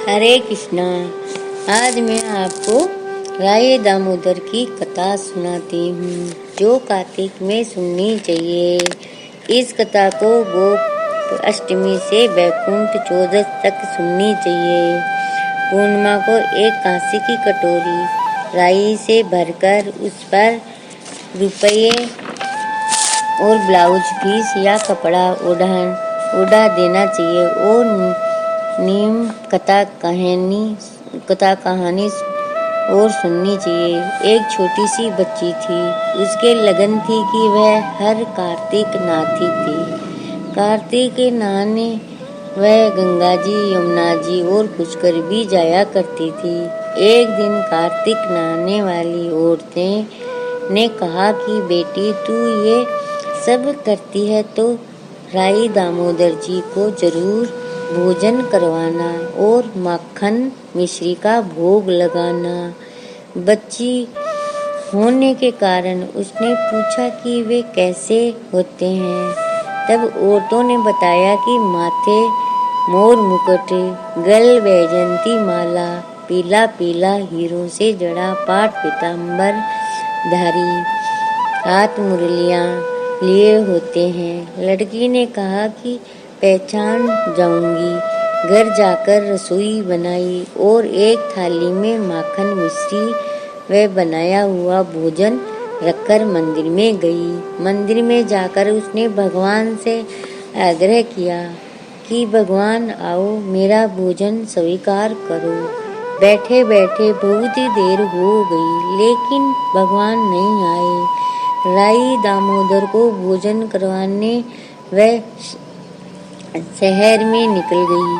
हरे कृष्णा। आज मैं आपको राय दामोदर की कथा सुनाती हूँ जो कार्तिक में सुननी चाहिए। इस कथा को गोप अष्टमी से वैकुंठ चौदस तक सुननी चाहिए। पूर्णिमा को एक कांसे की कटोरी राई से भरकर उस पर रुपये और ब्लाउज पीस या कपड़ा उड़ा देना चाहिए और नीम कथा कहानी और सुननी चाहिए। एक छोटी सी बच्ची थी, उसके लगन थी कि वह हर कार्तिक नहाती थी। कार्तिक के नहाने वह गंगा जी, यमुना जी और पुष्कर भी जाया करती थी। एक दिन कार्तिक नहाने वाली औरतें ने कहा कि बेटी तू ये सब करती है तो राई दामोदर जी को जरूर भोजन करवाना और माखन मिश्री का भोग लगाना। बच्ची होने के कारण उसने पूछा कि वे कैसे होते हैं। तब औरतों ने बताया कि माथे मोर मुकुट, गल वैजंती माला, पीला पीला हीरों से जड़ा पाट पीताम्बर धारी, हाथ मुरलियां लिए होते हैं। लड़की ने कहा कि पहचान जाऊंगी। घर जाकर रसोई बनाई और एक थाली में माखन मिश्री व बनाया हुआ भोजन रखकर मंदिर में गई। मंदिर में जाकर उसने भगवान से आग्रह किया कि भगवान आओ, मेरा भोजन स्वीकार करो। बैठे बैठे बहुत ही देर हो गई लेकिन भगवान नहीं आए। राई दामोदर को भोजन करवाने वह शहर में निकल गई।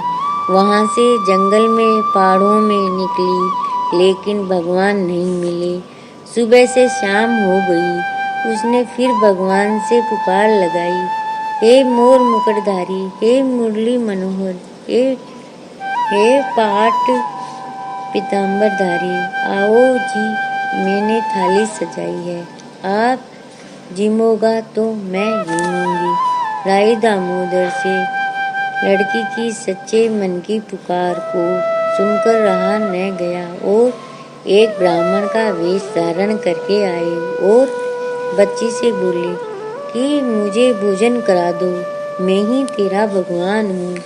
वहां से जंगल में पहाड़ों में निकली लेकिन भगवान नहीं मिले। सुबह से शाम हो गई। उसने फिर भगवान से पुकार लगाई, हे मोर मुकुटधारी, हे मुरली मनोहर, हे पाट पीताम्बरधारी, आओ जी, मैंने थाली सजाई है, आप जिमोगा तो मैं जिमूंगी। राई दामोदर से लड़की की सच्चे मन की पुकार को सुनकर रहा न गया और एक ब्राह्मण का वेश धारण करके आए और बच्ची से बोले कि मुझे भोजन करा दो, मैं ही तेरा भगवान हूँ।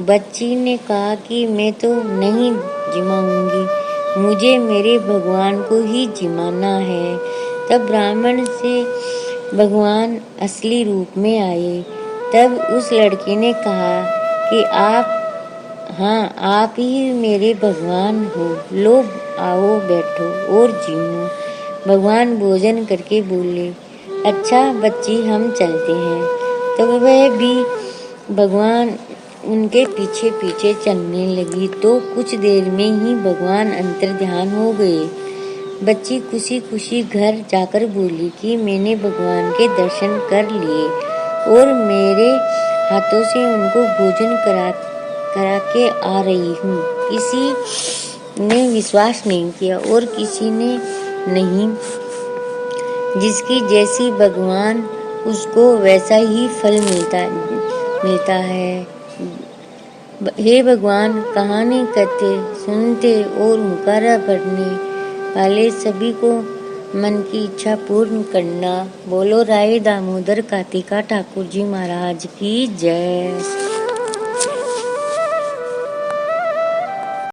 बच्ची ने कहा कि मैं तो नहीं जिमाऊंगी, मुझे मेरे भगवान को ही जिमाना है। तब ब्राह्मण से भगवान असली रूप में आए। तब उस लड़की ने कहा कि आप ही मेरे भगवान हो, लो आओ बैठो और जिमो। भगवान भोजन करके बोले, अच्छा बच्ची हम चलते हैं। तब वह भी भगवान उनके पीछे पीछे चलने लगी तो कुछ देर में ही भगवान अंतर्ध्यान हो गए। बच्ची खुशी खुशी घर जाकर बोली कि मैंने भगवान के दर्शन कर लिए और मेरे हाथों से उनको भोजन करा के आ रही हूँ। किसी ने विश्वास नहीं किया और किसी ने नहीं। जिसकी जैसी भगवान उसको वैसा ही फल मिलता है। हे भगवान, कहानी करते सुनते और मुकारा पढ़ने वाले सभी को मन की इच्छा पूर्ण करना। बोलो राय दामोदर कार्तिका ठाकुर जी महाराज की जय।